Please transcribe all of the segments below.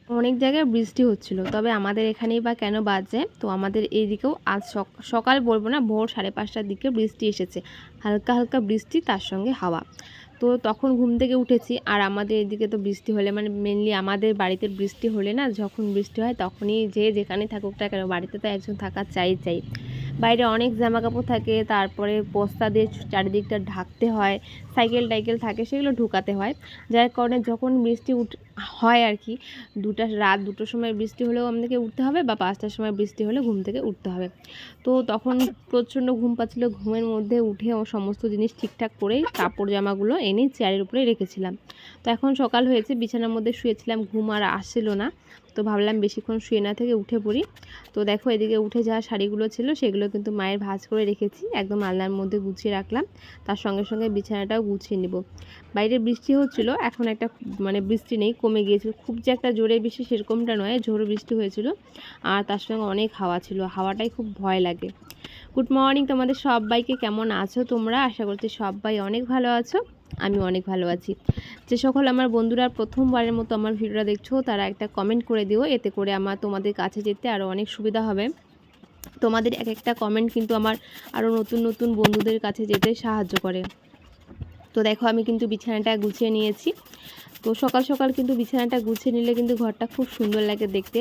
অনেক জায়গায় বৃষ্টি হচ্ছিল, তবে আমাদের এখানেই বা কেন বাজে, তো আমাদের এইদিকেও আজ সকাল বলবো না, ভোর 5:30টার দিকে বৃষ্টি এসেছে। হালকা হালকা বৃষ্টি, তার সঙ্গে হাওয়া। তো তখন ঘুম থেকে উঠেছি, আর আমাদের এদিকে তো বৃষ্টি হলে মানে মেনলি আমাদের বাড়িতে বৃষ্টি হলে না, যখন বৃষ্টি হয় তখনই যে যেখানে থাকুক না কেন বাড়িতে তো একজন থাকা চাই। বাইরে অনেক জামা কাপড় থাকে, তারপরে বস্তা দিয়ে চারিদিকটা ঢাকতে হয়, সাইকেল টাইকেল থাকে সেগুলো ঢুকাতে হয়। যার কারণে যখন বৃষ্টি হয় আর কি, রাত 2টোর সময় বৃষ্টি হলেও আমাদেরকে উঠতে হবে, বা 5টার সময় বৃষ্টি হলে ঘুম থেকে উঠতে হবে। তো তখন প্রচণ্ড ঘুম পাচ্ছিল, ঘুমের মধ্যে উঠে ও সমস্ত জিনিস ঠিকঠাক করেই কাপড় জামাগুলো এনে চেয়ারের উপরে রেখেছিলাম। তো এখন সকাল হয়েছে, বিছানার মধ্যে শুয়েছিলাম, ঘুম আর আসছিল না। তো ভাবলাম বেশিক্ষণ শুয়ে না থেকে উঠে পড়ি। তো দেখো এদিকে উঠে যাওয়া শাড়িগুলো ছিল সেগুলো কিন্তু মায়ের ভাঁজ করে রেখেছি, একদম আলনার মধ্যে গুছিয়ে রাখলাম। তার সঙ্গে সঙ্গে বিছানাটাও গুছিয়ে নিব। বাইরে বৃষ্টি হচ্ছিল, এখন একটা মানে বৃষ্টি নেই, কমে গিয়েছিল। খুব যে একটা জোরে বৃষ্টি সেরকমটা নয়, ঝোড়ো বৃষ্টি হয়েছিল। আর তার সঙ্গে অনেক হাওয়া ছিল, হাওয়াটাই খুব ভয় লাগে। গুড মর্নিং তোমাদের সবাইকে, কেমন আছো তোমরা? আশা করছি সবাই অনেক ভালো আছো, আমি অনেক ভালো আছি। যে সকল আমার বন্ধুরা প্রথমবারের মতো আমার ভিডিওটা দেখছো, তারা একটা কমেন্ট করে দিও, এতে করে আমার তোমাদের কাছে যেতে আরও অনেক সুবিধা হবে। তোমাদের এক একটা কমেন্ট কিন্তু আমার আরও নতুন নতুন বন্ধুদের কাছে যেতে সাহায্য করে। তো দেখো আমি কিন্তু বিছানাটা গুছিয়ে নিয়েছি। তো সকাল সকাল কিন্তু বিছানাটা গুছিয়ে নিলে কিন্তু ঘরটা খুব সুন্দর লাগে দেখতে।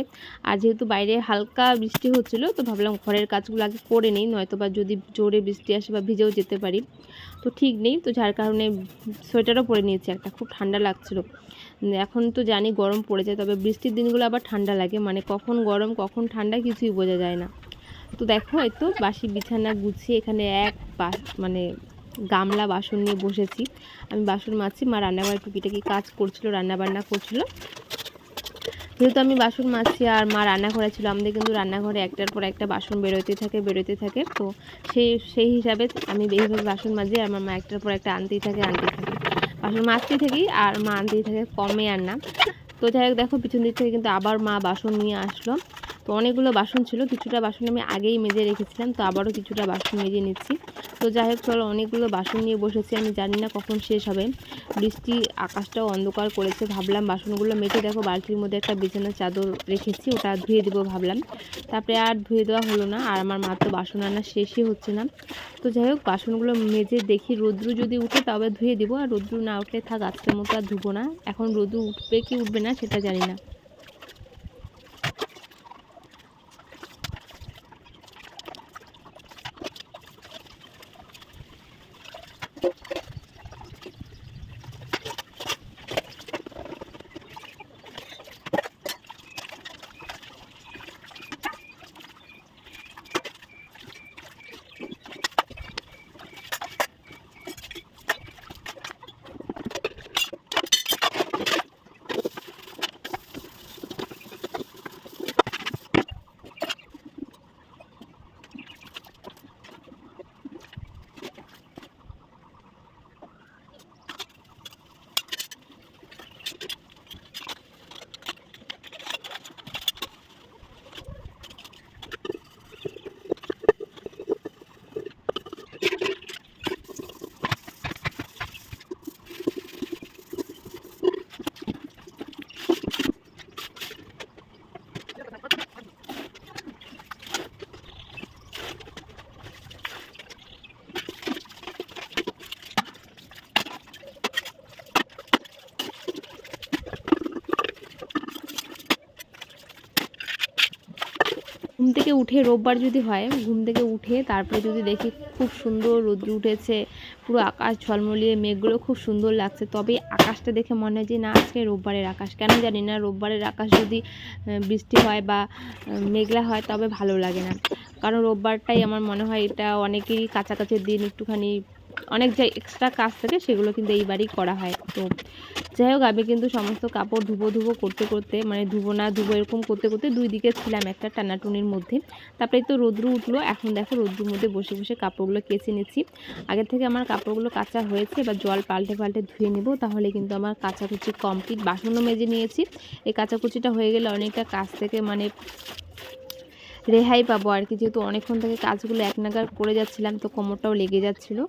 আর যেহেতু বাইরে হালকা বৃষ্টি হচ্ছিলো, তো ভাবলাম ঘরের কাজগুলো আগে করে নিই, নয়তো বা যদি জোরে বৃষ্টি আসে বা ভিজেও যেতে পারি। তো ঠিক নেই, তো যার কারণে সোয়েটারও পরে নিয়েছি একটা, খুব ঠান্ডা লাগছিলো। এখন তো জানি গরম পড়ে যায়, তবে বৃষ্টির দিনগুলো আবার ঠান্ডা লাগে, মানে কখন গরম কখন ঠান্ডা কিছুই বোঝা যায় না। তো দেখো এই তো বাসি বিছানা গুছিয়ে এখানে মানে গামলা বাসন নিয়ে বসেছি। আমি বাসন মাজছি, মা রান্নাঘরে টুকিটাকি কাজ করছিল, রান্নাবান্না করছিল। যেহেতু আমি বাসন মাজছি আর মা রান্নাঘরে ছিল, আমাদের কিন্তু রান্নাঘরে একটার পর একটা বাসন বেরোতে থাকে। তো সেই হিসাবে আমি এইভাবে বাসন মাজি, আর আমার মা একটার পর একটা আনতেই থাকে। বাসন মাজতেই থাকি আর মা আনতেই থাকে, কমে আর না। তো যাই হোক দেখো পিছন দিক থেকে কিন্তু আবার মা বাসন নিয়ে আসলো। তো অনেকগুলো বাসন ছিল, কিছুটা বাসন আমি আগেই মেজে রেখেছিলাম, তো আবারও কিছুটা বাসন মেজে নিচ্ছি। তো যাই হোক চলো, অনেকগুলো বাসন নিয়ে বসেছি, আমি জানি না কখন শেষ হবে। বৃষ্টি, আকাশটাও অন্ধকার করেছে, ভাবলাম বাসনগুলো মেজে দেখো বালতির মধ্যে একটা বিছানার চাদর রেখেছি, ওটা ধুয়ে দেবো ভাবলাম। তারপরে আর ধুয়ে দেওয়া হলো না, আর আমার মা তো বাসন আনা শেষই হচ্ছে না। তো যাই হোক বাসনগুলো মেজে দেখি রোদ্রু যদি উঠে তবে ধুয়ে দিব, আর রোদ্রু না উঠলে থাক, আজকের মতো আর ধুবো না। এখন রোদ্রু উঠবে কি উঠবে না সেটা জানি না। ঘুম থেকে উঠে রোববার যদি হয়, ঘুম থেকে উঠে তারপরে যদি দেখি খুব সুন্দর রোদ্র উঠেছে, পুরো আকাশ ঝলমলিয়ে, মেঘগুলো খুব সুন্দর লাগছে, তবে আকাশটা দেখে মনে হয় যে না আজকে রোববারের আকাশ। কেন জানি না, রোববারের আকাশ যদি বৃষ্টি হয় বা মেঘলা হয় তবে ভালো লাগে না। কারণ রোববারটাই আমার মনে হয় এটা অনেকেরই কাছাকাছির দিন, একটুখানি অনেক যে এক্সট্রা কাজ থাকে সেগুলো কিন্তু এইবারই করা হয়। তো যাই হোক আমি কিন্তু সমস্ত কাপড় ধুবো করতে করতে, মানে ধুবো এরকম করতে করতে 2 দিকে ছিলাম একটা টানাটুনির মধ্যে। তারপরে তো রোদ্রু উঠলো, এখন দেখো রোদ্রুর মধ্যে বসে বসে কাপড়গুলো কেচে নিচ্ছি। আগে থেকে আমার কাপড়গুলো কাচা হয়েছে, এবার জল পাল্টে ধুয়ে নেব, তাহলে কিন্তু আমার কাচাকুচি কমপ্লিট। বাসনও মেজে নিয়েছি, এই কাচাকুচিটা হয়ে গেলে অনেকটা কাজ থেকে মানে রেহাই পাবো আর কি, যেহেতু অনেকক্ষণ থেকে কাজগুলো এক নাগাড় করে যাচ্ছিলাম, তো কোমরটাও লেগে যাচ্ছিলো।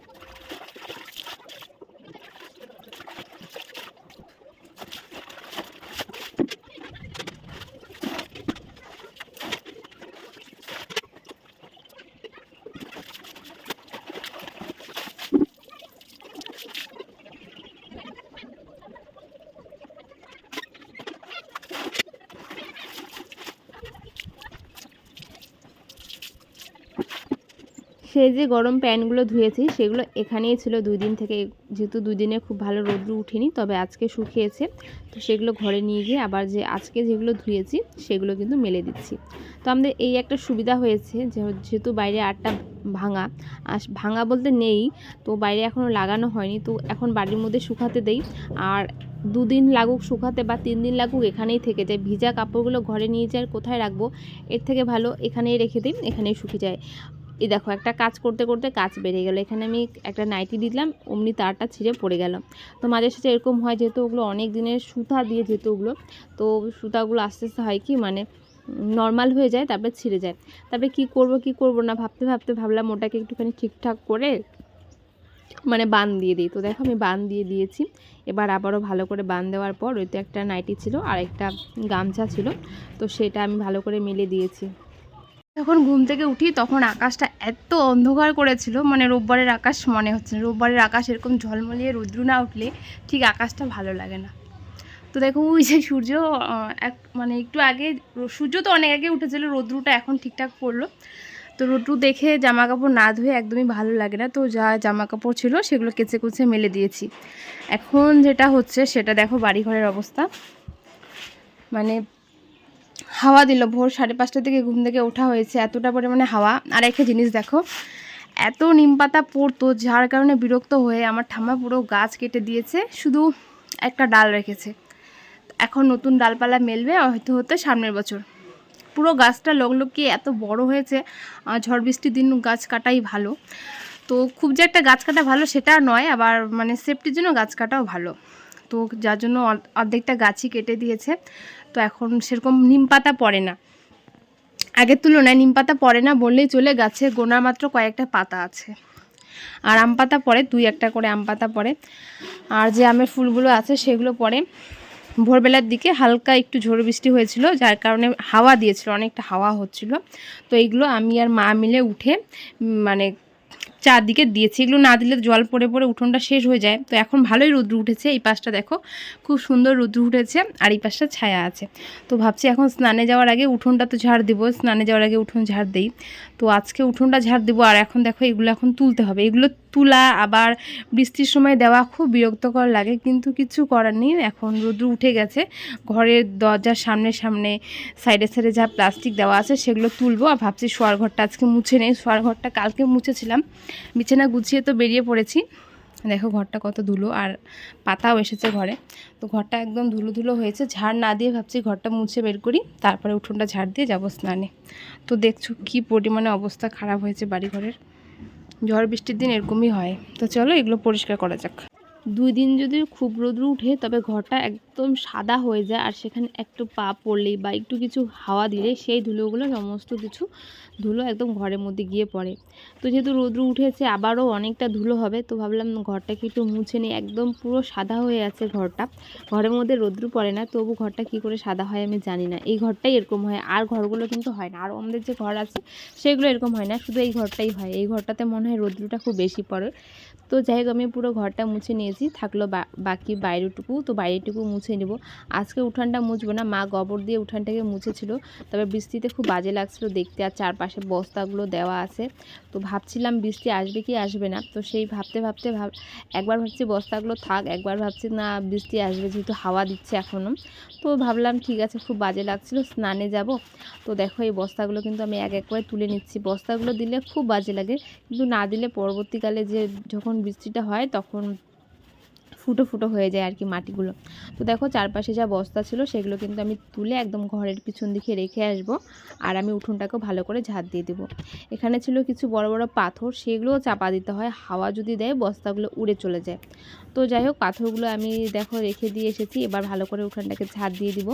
সেই যে গরম প্যান্টগুলো ধুয়েছি সেগুলো এখানেই ছিল 2 দিন থেকে, যেহেতু 2 দিনে খুব ভালো রোদ্র উঠেনি, তবে আজকে শুকিয়েছে। তো সেগুলো ঘরে নিয়ে গিয়ে আবার যে আজকে যেগুলো ধুয়েছি সেগুলো কিন্তু মেলে দিচ্ছি। তো আমাদের এই একটা সুবিধা হয়েছে যেহেতু বাইরে আটটা ভাঙা, আর ভাঙা বলতে নেই, তো বাইরে এখনও লাগানো হয়নি, তো এখন বাড়ির মধ্যে শুকাতে দেই। আর 2 দিন লাগুক শুকাতে বা 3 দিন লাগুক এখানেই থেকে যায়। ভিজা কাপড়গুলো ঘরে নিয়ে যায় কোথায় রাখবো, এর থেকে ভালো এখানেই রেখে দিই, এখানেই শুকিয়ে যায়। এই দেখো একটা কাজ করতে করতে কাজ বেড়ে গেল, এখানে আমি একটা নাইটি দিলাম, অমনি তারটা ছিঁড়ে পড়ে গেল। তো মাঝে সাথে এরকম হয়, যেহেতু ওগুলো অনেক দিনের সুতা দিয়ে, যেহেতু ওগুলো, তো সুতাগুলো আস্তে আস্তে হয় কি মানে নর্মাল হয়ে যায়, তারপরে ছিঁড়ে যায়। তারপরে কি করব না ভাবতে ভাবতে ভাবলাম ওটাকে একটুখানি ঠিকঠাক করে মানে বান দিয়ে দিই। তো দেখো আমি বান দিয়ে দিয়েছি। এবার আবারও ভালো করে বান দেওয়ার পর ওইতে একটা নাইটি ছিল আর একটা গামছা ছিল, তো সেটা আমি ভালো করে মেলে দিয়েছি। যখন ঘুম থেকে উঠি তখন আকাশটা এত অন্ধকার করেছিল, মানে রোববারের আকাশ মনে হচ্ছে। রোববারের আকাশ এরকম ঝলমলিয়ে রৌদ্র না উঠলে ঠিক আকাশটা ভালো লাগে না। তো দেখো ওই যে সূর্য মানে একটু আগে, সূর্য তো অনেক আগে উঠেছিল, রৌদ্রটা এখন ঠিকঠাক পড়লো। তো রৌদ্র দেখে জামা কাপড় না ধুয়ে একদমই ভালো লাগে না, তো যা জামা কাপড় ছিল সেগুলো কেচে কুচে মেলে দিয়েছি। এখন যেটা হচ্ছে সেটা দেখো বাড়িঘরের অবস্থা, মানে হাওয়া দিল। ভোর 5:30 থেকে ঘুম থেকে ওঠা হয়েছে, এতটা পরিমাণে হাওয়া। আর একটা জিনিস দেখো, এত নিম পাতা পড়তো, যার কারণে বিরক্ত হয়ে আমার ঠাম্মা পুরো গাছ কেটে দিয়েছে, শুধু একটা ডাল রেখেছে। এখন নতুন ডালপালা মেলবে হয়তো হতে সামনের বছর। পুরো গাছটা লগলগিয়ে এত বড় হয়েছে। ঝড় বৃষ্টির দিন গাছ কাটাই ভালো, তো খুব যে একটা গাছ কাটা ভালো সেটা নয়, আবার মানে সেফটির জন্য গাছ কাটাও ভালো। তো যার জন্য অর্ধেকটা গাছই কেটে দিয়েছে। তো এখন সেরকম নিম পাতা পড়ে না, আগের তুলনায় নিম পাতা পড়ে না বললেই চলে। গাছে গোনা মাত্র কয়েকটা পাতা আছে, আর আম পাতা পড়ে 2-1টা করে আম পাতা পড়ে। আর যে আমের ফুলগুলো আছে সেগুলো পড়ে। ভোরবেলার দিকে হালকা একটু ঝড় বৃষ্টি হয়েছিল, যার কারণে হাওয়া দিয়েছিল, অনেকটা হাওয়া হচ্ছিল। তো এইগুলো আমি আর মা মিলে উঠে মানে চারদিকে দিয়েছি। এগুলো না দিলে জল পড়ে পড়ে উঠোনটা শেষ হয়ে যায়। তো এখন ভালোই রৌদ্র উঠেছে, এই পাশটা দেখো খুব সুন্দর রৌদ্র উঠেছে, আর এই পাশটা ছায়া আছে। তো ভাবছি এখন স্নানে যাওয়ার আগে উঠোনটা তো ঝাড় দিব, স্নানে যাওয়ার আগে উঠোন ঝাড় দিই। তো আজকে উঠোনটা ঝাড় দেবো। আর এখন দেখো এগুলো এখন তুলতে হবে, এগুলো তুলা আবার বৃষ্টির সময় দেওয়া খুব বিরক্তকর লাগে, কিন্তু কিছু করার নেই। এখন রৌদ্র উঠে গেছে, ঘরের দরজার সামনে সামনে সাইডে সাইডে যা প্লাস্টিক দেওয়া আছে সেগুলো তুলবো। আর ভাবছি শোয়ার ঘরটা আজকে মুছে নেই, শোয়ার ঘরটা কালকে মুছেছিলাম, বিছানা গুছিয়ে তো বেরিয়ে পড়েছি। দেখো ঘরটা কত ধুলো, আর পাতাও এসেছে ঘরে। তো ঘরটা একদম ধুলো ধুলো হয়েছে, ঝাড় না দিয়ে ভাবছি ঘরটা মুছে বের করি, তারপরে উঠোনটা ঝাড় দিয়ে যাবো স্নানে। তো দেখছো কি পরিমাণে অবস্থা খারাপ হয়েছে বাড়িঘরের। ঝড় বৃষ্টির দিন এরকমই হয়। তো চলো এগুলো পরিষ্কার করা যাক। 2 দিন যদি খুব রোদ্র উঠে তবে ঘরটা একদম সাদা হয়ে যায়, আর সেখানে একটু পা পড়লেই বা একটু কিছু হাওয়া দিলে সেই ধুলোগুলো সমস্ত কিছু ধুলো একদম ঘরের মধ্যে গিয়ে পড়ে। তো যেহেতু রোদ্র উঠেছে আবারও অনেকটা ধুলো হবে, তো ভাবলাম ঘরটাকে একটু মুছে নিই। একদম পুরো সাদা হয়ে আছে ঘরটা, ঘরের মধ্যে রোদ্র পড়ে না, তবু ঘরটা কি করে সাদা হয় আমি জানি না। এই ঘরটাই এরকম হয়, আর ঘরগুলো কিন্তু হয় না। আর আমাদের যে ঘর আছে সেগুলো এরকম হয় না, শুধু এই ঘরটাই হয়। এই ঘরটাতে মনে হয় রোদ্রটা খুব বেশি পড়ে। তো যাই হোক আমি পুরো ঘরটা মুছে নিয়েছি, থাকলো বাকি বাইরেটুকু। তো বাইরেটুকু মুছে নেব। আজকে উঠানটা মুছবো না, মা গোবর দিয়ে উঠানটাকে মুছেছিল, তবে বৃষ্টিতে খুব বাজে লাগছিল দেখতে, আর চারপাশে বস্তাগুলো দেওয়া আছে। তো ভাবছিলাম বৃষ্টি আসবে কি আসবে না, তো সেই ভাবতে ভাবতে একবার ভাবছি বস্তাগুলো থাক, একবার ভাবছি না বৃষ্টি আসবে, যেহেতু হাওয়া দিচ্ছে এখনও। তো ভাবলাম ঠিক আছে, খুব বাজে লাগছিল, স্নানে যাব। তো দেখো এই বস্তাগুলো কিন্তু আমি এক এক করে তুলে নিচ্ছি। বস্তাগুলো দিলে খুব বাজে লাগে, কিন্তু না দিলে পরবর্তীকালে যে যখন বৃষ্টিটা হয় তখন ফুটো ফুটো হয়ে যায় আর কি মাটিগুলো। তো দেখো চারপাশে যা বস্তা ছিল সেগুলো কিন্তু আমি তুলে একদম ঘরের পিছন দিকে রেখে আসব, আর আমি উঠোনটাকেও ভালো করে ঝাড় দিয়ে দেবো। এখানে ছিল কিছু বড় বড় পাথর, সেগুলোও চাপা দিতে হয়, হাওয়া যদি দেয় বস্তাগুলো উড়ে চলে যায়। তো যাই হোক পাথরগুলো আমি দেখো রেখে দিয়ে এসেছি, এবার ভালো করে উঠোনটাকে ঝাড় দিয়ে দিব।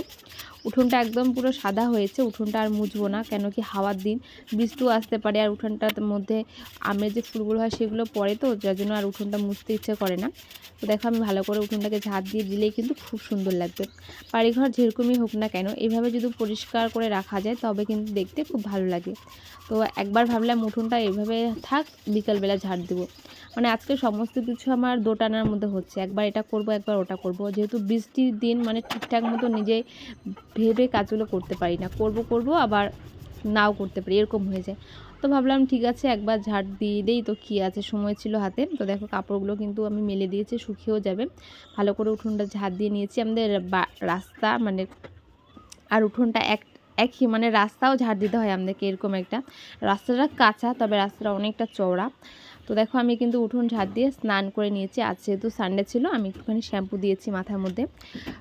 উঠোনটা একদম পুরো সাদা হয়েছে, উঠোনটা আর মুছবো না, কেন কি হাওয়ার দিন বৃষ্টিও আসতে পারে, আর উঠোনটার মধ্যে আমের যে ফুলগুলো হয় সেগুলো পড়ে, তো যার জন্য আর উঠোনটা মুছতে ইচ্ছে করে না। তো দেখো আমি ভালো করে উঠোনটাকে ঝাড় দিয়ে দিলেই কিন্তু খুব সুন্দর লাগবে। বাড়িঘর যেরকমই হোক না কেন এইভাবে যদি পরিষ্কার করে রাখা যায় তবে কিন্তু দেখতে খুব ভালো লাগে। তো একবার ভাবলাম উঠোনটা এইভাবে থাক, বিকালবেলা ঝাড় দেবো। মানে আজকে সমস্ত কিছু আমার দোটানার মধ্যে হচ্ছে, একবার এটা করব একবার ওটা করব। যেহেতু বৃষ্টির দিন মানে ঠিকঠাক মতো নিজে ভেবে কাজগুলো করতে পারি না, করব আবার নাও করতে পারি, এরকম হয়ে যায়। তো ভাবলাম ঠিক আছে একবার ঝাড় দিয়ে দেই, তো কী আছে, সময় ছিল হাতে। তো দেখো কাপড়গুলো কিন্তু আমি মেলে দিয়েছি, শুকিয়েও যাবে। ভালো করে উঠোনটা ঝাড় দিয়ে নিয়েছি। আমাদের রাস্তা মানে আর উঠোনটা একই, মানে রাস্তাও ঝাড় দিতে হয় আমাদেরকে, এরকম একটা। রাস্তাটা কাঁচা, তবে রাস্তাটা অনেকটা চওড়া। তো দেখো আমি কিন্তু উঠোন ঝাড় দিয়ে স্নান করে নিয়েছি। আজ যেহেতু সানডে ছিল, আমি একটুখানি শ্যাম্পু দিয়েছি মাথার মধ্যে।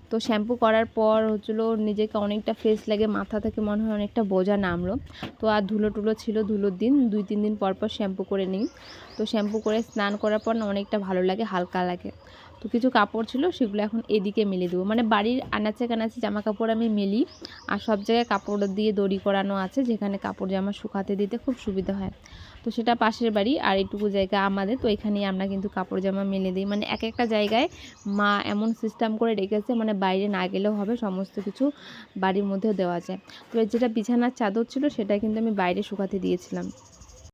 তো শ্যাম্পু করার পর হচ্ছিলো নিজেকে অনেকটা ফ্রেশ লাগে, মাথা থেকে মনে হয় অনেকটা বোঝা নামলো। তো আর ধুলো টুলো ছিল, ধুলোর দিন 2-3 দিন পর পর শ্যাম্পু করে নিই। তো শ্যাম্পু করে স্নান করার পর না অনেকটা ভালো লাগে, হালকা লাগে। তো কিছু কাপড় ছিল সেগুলো এখন এদিকে মেলে দেবো, মানে বাড়ির আনাচে কানাচে জামা কাপড় আমি মেলি। আর সব জায়গায় কাপড় দিয়ে দড়ি করানো আছে, যেখানে কাপড় জামা শুকাতে দিতে খুব সুবিধা হয়। তো সেটা পাশের বাড়ি, আর এইটুকু জায়গা আমাদের, তো এখানেই আমরা কিন্তু কাপড় জামা মেলে দিই। মানে এক একটা জায়গায় মা এমন সিস্টেম করে রেখেছে, মানে বাইরে না গেলেও হবে, সমস্ত কিছু বাড়ির মধ্যেও দেওয়া যায়। তো যেটা বিছানার চাদর ছিল সেটা কিন্তু আমি বাইরে শুকাতে দিয়েছিলাম।